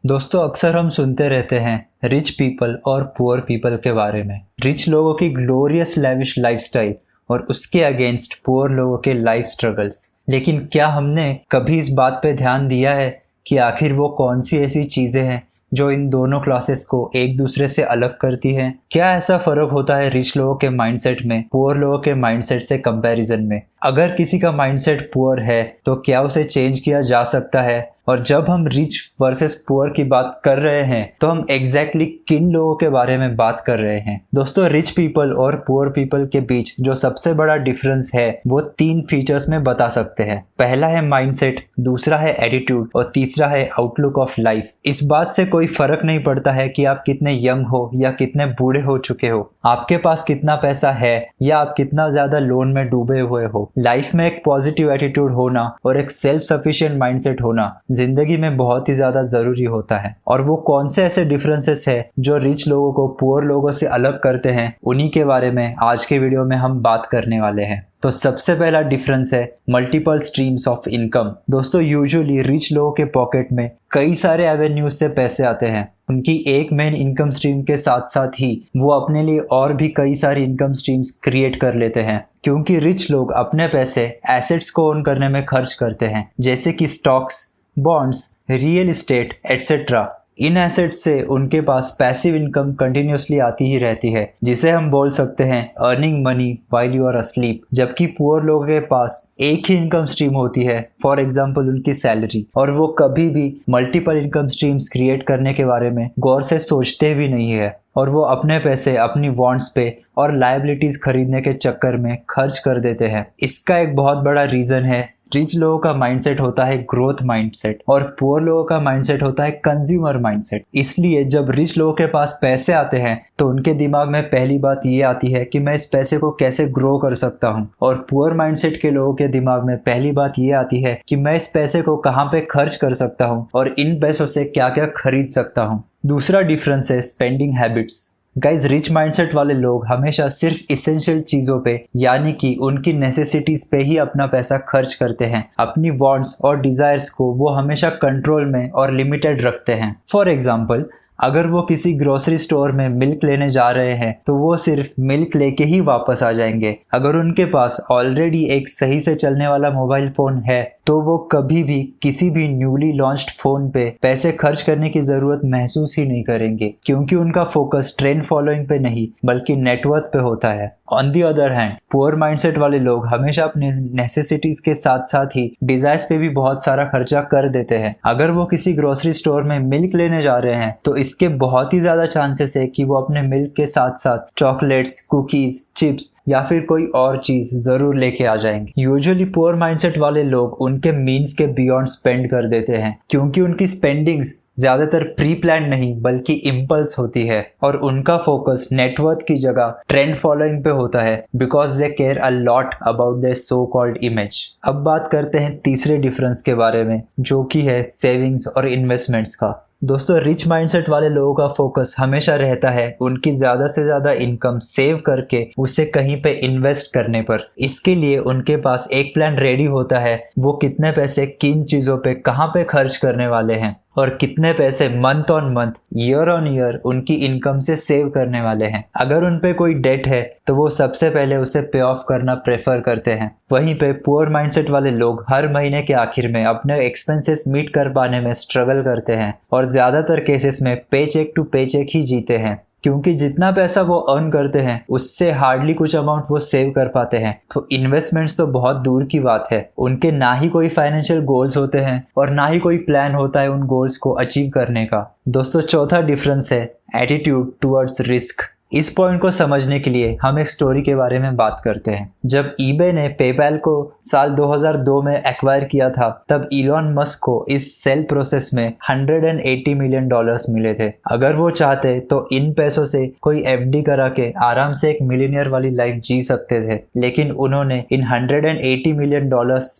दोस्तों अक्सर हम सुनते रहते हैं रिच पीपल और पुअर पीपल के बारे में। रिच लोगों की ग्लोरियस लैविश लाइफस्टाइल और उसके अगेंस्ट पुअर लोगों के लाइफ स्ट्रगल्स। लेकिन क्या हमने कभी इस बात पे ध्यान दिया है कि आखिर वो कौन सी ऐसी चीज़ें हैं जो इन दोनों क्लासेस को एक दूसरे से अलग करती हैं? क्या ऐसा फर्क होता है रिच लोगों के माइंडसेट में पुअर लोगों के माइंडसेट से कंपैरिजन में? अगर किसी का माइंडसेट पुअर है तो क्या उसे चेंज किया जा सकता है? और जब हम रिच वर्सेस पुअर की बात कर रहे हैं तो हम एग्जैक्टली किन लोगों के बारे में बात कर रहे हैं? दोस्तों रिच पीपल और पुअर पीपल के बीच जो सबसे बड़ा डिफरेंस है वो 3 फीचर्स में बता सकते हैं। पहला है माइंडसेट, दूसरा है एटीट्यूड और तीसरा है आउटलुक ऑफ लाइफ। इस बात से कोई फर्क नहीं पड़ता है कि आप कितने यंग हो या कितने बूढ़े हो चुके हो, आपके पास कितना पैसा है या आप कितना ज्यादा लोन में डूबे हुए हो। लाइफ में एक पॉजिटिव एटीट्यूड होना और एक सेल्फ सफिशिएंट माइंडसेट होना जिंदगी में बहुत ही ज्यादा जरूरी होता है। और वो कौन से ऐसे डिफरेंसेस है जो रिच लोगों को पुअर लोगों से अलग करते हैं, उन्हीं के बारे में आज के वीडियो में हम बात करने वाले हैं। तो सबसे पहला डिफरेंस है मल्टीपल स्ट्रीम्स ऑफ इनकम। दोस्तों यूजुअली रिच लोगों के पॉकेट में कई सारे एवेन्यूज से पैसे आते हैं। उनकी एक मेन इनकम स्ट्रीम के साथ साथ ही वो अपने लिए और भी कई सारी इनकम स्ट्रीम्स क्रिएट कर लेते हैं, क्योंकि रिच लोग अपने पैसे एसेट्स को ओन करने में खर्च करते हैं, जैसे कि stocks, bonds, real estate etcetera. इन एसेट्स से उनके पास पैसिव इनकम कंटिन्यूसली आती ही रहती है, जिसे हम बोल सकते हैं earning money while you are asleep. जबकि पुअर लोगों के पास एक ही इनकम स्ट्रीम होती है, फॉर एग्जांपल उनकी सैलरी, और वो कभी भी मल्टीपल इनकम स्ट्रीम्स क्रिएट करने के बारे में गौर से सोचते भी नहीं है, और वो अपने पैसे अपनी वांट्स पे और लायबिलिटीज खरीदने के चक्कर में खर्च कर देते हैं। इसका एक बहुत बड़ा रीजन है रिच लोगों का माइंडसेट होता है ग्रोथ माइंडसेट और पुअर लोगों का माइंडसेट होता है कंज्यूमर माइंडसेट। इसलिए जब रिच लोगों के पास पैसे आते हैं तो उनके दिमाग में पहली बात ये आती है कि मैं इस पैसे को कैसे ग्रो कर सकता हूँ, और पुअर माइंडसेट के लोगों के दिमाग में पहली बात ये आती है कि मैं इस पैसे को कहाँ पे खर्च कर सकता हूँ और इन पैसों से क्या क्या खरीद सकता हूँ। दूसरा डिफरेंस है spending habits. Guys rich mindset वाले लोग हमेशा सिर्फ इसेंशियल चीजों पे यानी कि उनकी नेसेसिटीज पे ही अपना पैसा खर्च करते हैं। अपनी वांट्स और डिजायर्स को वो हमेशा कंट्रोल में और लिमिटेड रखते हैं। फॉर एग्जांपल अगर वो किसी ग्रोसरी स्टोर में मिल्क लेने जा रहे हैं तो वो सिर्फ मिल्क लेके ही वापस आ जाएंगे। अगर उनके पास ऑलरेडी एक सही से चलने वाला मोबाइल फोन है तो वो कभी भी किसी भी न्यूली लॉन्च्ड फोन पे पैसे खर्च करने की जरूरत महसूस ही नहीं करेंगे, क्योंकि उनका फोकस ट्रेंड फॉलोइंग पे नहीं बल्कि नेटवर्थ पे होता है। On the other hand poor mindset वाले लोग हमेशा अपने नेसेसिटीज के साथ साथ ही डिजायर्स पे भी बहुत सारा खर्चा कर देते हैं। अगर वो किसी ग्रोसरी स्टोर में मिल्क लेने जा रहे हैं तो इसके बहुत ही ज्यादा चांसेस है कि वो अपने मिल्क के साथ साथ चॉकलेट्स, कुकीज, चिप्स या फिर कोई और चीज जरूर लेके आ जाएंगे। यूजुअली पुअर माइंडसेट वाले लोग उनके मीन्स के बियॉन्ड स्पेंड कर देते हैं, क्योंकि उनकी स्पेंडिंग्स ज्यादातर प्री प्लान नहीं बल्कि इम्पल्स होती है, और उनका फोकस नेटवर्थ की जगह ट्रेंड फॉलोइंग पे होता है, because they care a lot about their so called image. अब बात करते हैं तीसरे डिफरेंस के बारे में, जो कि है सेविंग्स और इन्वेस्टमेंट्स का। दोस्तों रिच माइंडसेट वाले लोगों का फोकस हमेशा रहता है उनकी ज्यादा से ज्यादा इनकम सेव करके उसे कहीं पे इन्वेस्ट करने पर। इसके लिए उनके पास एक प्लान रेडी होता है, वो कितने पैसे किन चीजों पे कहाँ पे खर्च करने वाले हैं और कितने पैसे month on month, year on year उनकी इनकम से सेव करने वाले हैं। अगर उन पे कोई डेट है तो वो सबसे पहले उसे पे ऑफ करना प्रेफर करते हैं। वहीं पे पुअर माइंडसेट वाले लोग हर महीने के आखिर में अपने एक्सपेंसेस मीट कर पाने में स्ट्रगल करते हैं और ज्यादातर केसेस में पे चेक टू पे चेक ही जीते हैं, क्योंकि जितना पैसा वो अर्न करते हैं उससे हार्डली कुछ अमाउंट वो सेव कर पाते हैं। तो इन्वेस्टमेंट्स तो बहुत दूर की बात है। उनके ना ही कोई फाइनेंशियल गोल्स होते हैं और ना ही कोई प्लान होता है उन गोल्स को अचीव करने का। दोस्तों चौथा डिफरेंस है एटीट्यूड टुवर्ड्स रिस्क। इस पॉइंट को समझने के लिए हम एक स्टोरी के बारे में बात करते हैं। जब ईबे ने पेपैल को साल 2002 में एक्वायर किया था तब इलॉन मस्क को इस सेल प्रोसेस में $180 मिलियन मिले थे। अगर वो चाहते तो इन पैसों से कोई एफडी करा के आराम से एक मिलियनियर वाली लाइफ जी सकते थे, लेकिन उन्होंने इन $180 मिलियन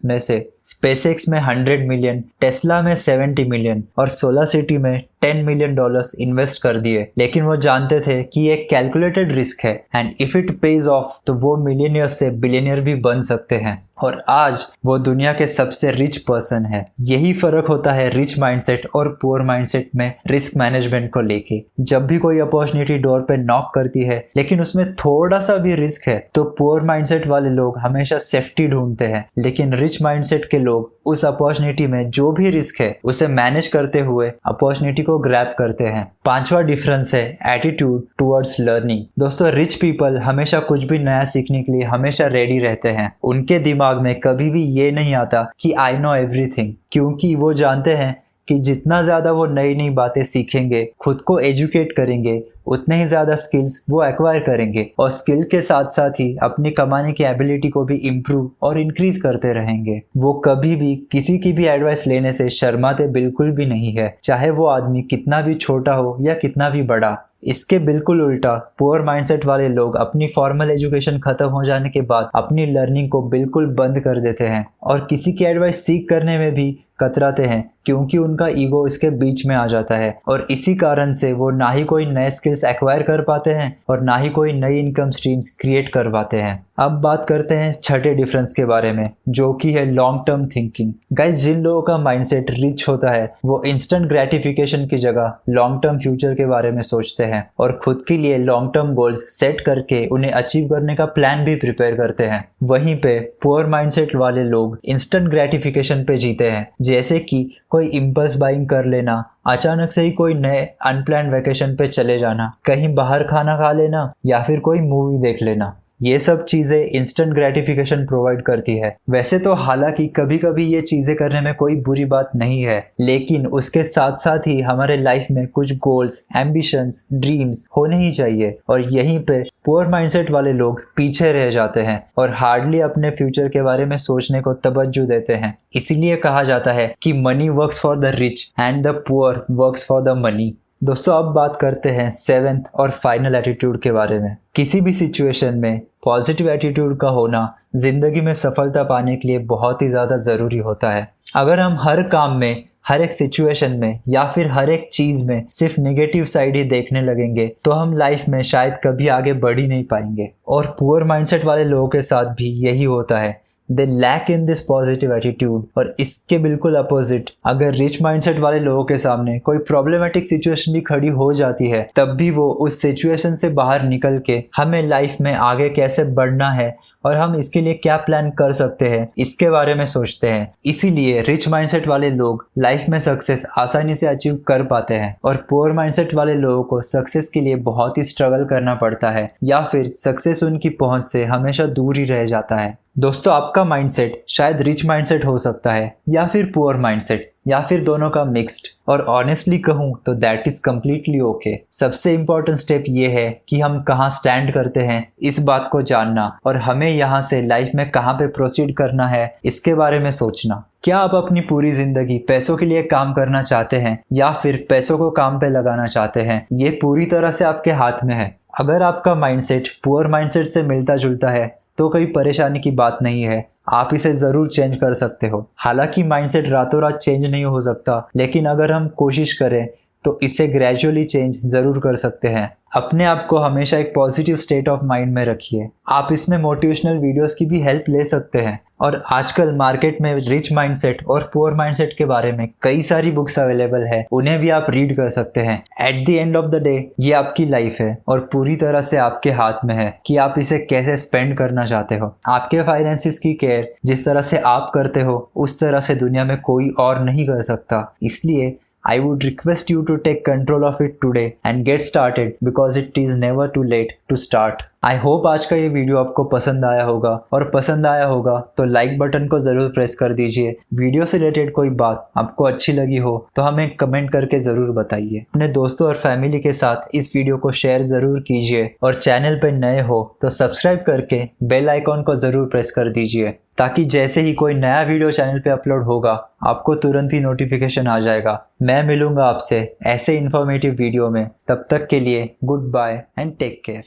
में से स्पेसएक्स में 100 मिलियन, टेस्ला में 70 मिलियन और सोलार सिटी में $10 मिलियन इन्वेस्ट कर दिए, लेकिन वो जानते थे कि ये कैलकुलेटेड रिस्क है and if it pays of तो वो मिलियनियर से बिलियनियर भी बन सकते हैं और आज वो दुनिया के सबसे रिच पर्सन है। यही फर्क होता है रिच माइंडसेट और पुअर माइंडसेट में रिस्क मैनेजमेंट को लेके। जब भी कोई अपॉर्चुनिटी डोर पे नॉक करती है लेकिन उसमें थोड़ा सा भी रिस्क है तो पुअर माइंडसेट वाले लोग हमेशा सेफ्टी ढूंढते हैं, लेकिन रिच माइंडसेट के लोग उस अपॉर्चुनिटी में जो भी रिस्क है उसे मैनेज करते हुए अपॉर्चुनिटी को ग्रैब करते हैं। पांचवा डिफरेंस है एटीट्यूड टुवर्ड्स लर्निंग। दोस्तों, रिच पीपल हमेशा कुछ भी नया सीखने के लिए हमेशा रेडी रहते हैं। उनके दिमाग में कभी भी ये नहीं आता कि आई नो एवरीथिंग, क्योंकि वो जानते हैं कि जितना ज़्यादा वो नई नई बातें सीखेंगे, खुद को एजुकेट करेंगे, उतने ही ज़्यादा स्किल्स वो एक्वायर करेंगे और स्किल के साथ साथ ही अपनी कमाने की एबिलिटी को भी इम्प्रूव और इंक्रीज करते रहेंगे। वो कभी भी किसी की भी एडवाइस लेने से शर्माते बिल्कुल भी नहीं है, चाहे वो आदमी कितना भी छोटा हो या कितना भी बड़ा। इसके बिल्कुल उल्टा पुअर माइंडसेट वाले लोग अपनी फॉर्मल एजुकेशन खत्म हो जाने के बाद अपनी लर्निंग को बिल्कुल बंद कर देते हैं और किसी की एडवाइस सीख करने में भी कतराते हैं, क्योंकि उनका ईगो इसके बीच में आ जाता है और इसी कारण से वो ना ही कोई नए स्किल्स एक्वायर कर पाते हैं और ना ही कोई नई इनकम स्ट्रीम्स क्रिएट कर पाते हैं। अब बात करते हैं छठे डिफरेंस के बारे में, जो कि है लॉन्ग टर्म थिंकिंग। गाइस, जिन लोगों का माइंडसेट रिच होता है वो इंस्टेंट ग्रेटिफिकेशन की जगह लॉन्ग टर्म फ्यूचर के बारे में सोचते हैं और खुद के लिए लॉन्ग टर्म गोल्स सेट करके उन्हें अचीव करने का प्लान भी प्रिपेयर करते हैं। वहीं पे पुअर माइंडसेट वाले लोग इंस्टेंट ग्रेटिफिकेशन पे जीते हैं, जैसे कि कोई इम्पल्स बाइंग कर लेना, अचानक से ही कोई नए अनप्लान्ड वेकेशन पे चले जाना, कहीं बाहर खाना खा लेना या फिर कोई मूवी देख लेना। ये सब चीजें इंस्टेंट ग्रेटिफिकेशन प्रोवाइड करती है। वैसे तो हालांकि कभी कभी ये चीजें करने में कोई बुरी बात नहीं है, लेकिन उसके साथ साथ ही हमारे लाइफ में कुछ गोल्स, एम्बिशंस, ड्रीम्स होने ही चाहिए और यहीं पे पुअर माइंडसेट वाले लोग पीछे रह जाते हैं और हार्डली अपने फ्यूचर के बारे में सोचने को तवज्जो देते हैं। इसीलिए कहा जाता है कि money works for the rich and the poor works for the money. दोस्तों, अब बात करते हैं सेवेंथ और फाइनल एटीट्यूड के बारे में। किसी भी सिचुएशन में पॉजिटिव एटीट्यूड का होना जिंदगी में सफलता पाने के लिए बहुत ही ज़्यादा ज़रूरी होता है। अगर हम हर काम में, हर एक सिचुएशन में या फिर हर एक चीज़ में सिर्फ नेगेटिव साइड ही देखने लगेंगे तो हम लाइफ में शायद कभी आगे बढ़ ही नहीं पाएंगे। और पुअर माइंडसेट वाले लोगों के साथ भी यही होता है, they lack in this positive attitude. और इसके बिल्कुल अपोजिट, अगर रिच माइंडसेट वाले लोगों के सामने कोई प्रॉब्लमेटिक सिचुएशन भी खड़ी हो जाती है तब भी वो उस सिचुएशन से बाहर निकल के हमें लाइफ में आगे कैसे बढ़ना है और हम इसके लिए क्या प्लान कर सकते हैं इसके बारे में सोचते हैं। इसीलिए रिच माइंडसेट वाले लोग लाइफ में सक्सेस आसानी से अचीव कर पाते हैं और पुअर माइंडसेट वाले लोगों को सक्सेस के लिए बहुत ही स्ट्रगल करना पड़ता है या फिर सक्सेस उनकी पहुंच से हमेशा दूर ही रह जाता है। दोस्तों, आपका माइंडसेट शायद रिच माइंडसेट हो सकता है या फिर पुअर माइंडसेट या फिर दोनों का मिक्स्ड, और ऑनेस्टली कहूँ तो दैट इज कम्प्लीटली ओके। सबसे इम्पोर्टेंट स्टेप ये है कि हम कहाँ स्टैंड करते हैं इस बात को जानना और हमें यहाँ से लाइफ में कहाँ पे प्रोसीड करना है इसके बारे में सोचना। क्या आप अपनी पूरी जिंदगी पैसों के लिए काम करना चाहते हैं या फिर पैसों को काम पे लगाना चाहते हैं, ये पूरी तरह से आपके हाथ में है। अगर आपका माइंडसेट पुअर माइंडसेट से मिलता जुलता है तो कोई परेशानी की बात नहीं है, आप इसे जरूर चेंज कर सकते हो। हालांकि माइंडसेट रातों रात चेंज नहीं हो सकता, लेकिन अगर हम कोशिश करें तो इसे ग्रेजुअली चेंज जरूर कर सकते हैं। अपने आप को हमेशा एक पॉजिटिव स्टेट ऑफ माइंड में रखिए। आप इसमें मोटिवेशनल वीडियोस की भी हेल्प ले सकते हैं और आजकल मार्केट में रिच माइंडसेट और पुअर माइंडसेट के बारे में कई सारी बुक्स अवेलेबल है, उन्हें भी आप रीड कर सकते हैं। At the end of the day ये आपकी लाइफ है और पूरी तरह से आपके हाथ में है कि आप इसे कैसे स्पेंड करना चाहते हो। आपके फाइनेंसिस की केयर जिस तरह से आप करते हो उस तरह से दुनिया में कोई और नहीं कर सकता। इसलिए I would request you to take control of it today and get started because it is never too late to start. I hope आज का ये वीडियो आपको पसंद आया होगा और पसंद आया होगा तो लाइक बटन को ज़रूर प्रेस कर दीजिए। वीडियो से रिलेटेड कोई बात आपको अच्छी लगी हो तो हमें कमेंट करके ज़रूर बताइए। अपने दोस्तों और फैमिली के साथ इस वीडियो को शेयर ज़रूर कीजिए और चैनल पर नए हो तो सब्सक्राइब करके बेल आइकॉन को ज़रूर प्रेस कर दीजिए ताकि जैसे ही कोई नया वीडियो चैनल पे अपलोड होगा आपको तुरंत ही नोटिफिकेशन आ जाएगा। मैं मिलूंगा आपसे ऐसे इन्फॉर्मेटिव वीडियो में, तब तक के लिए goodbye and take care.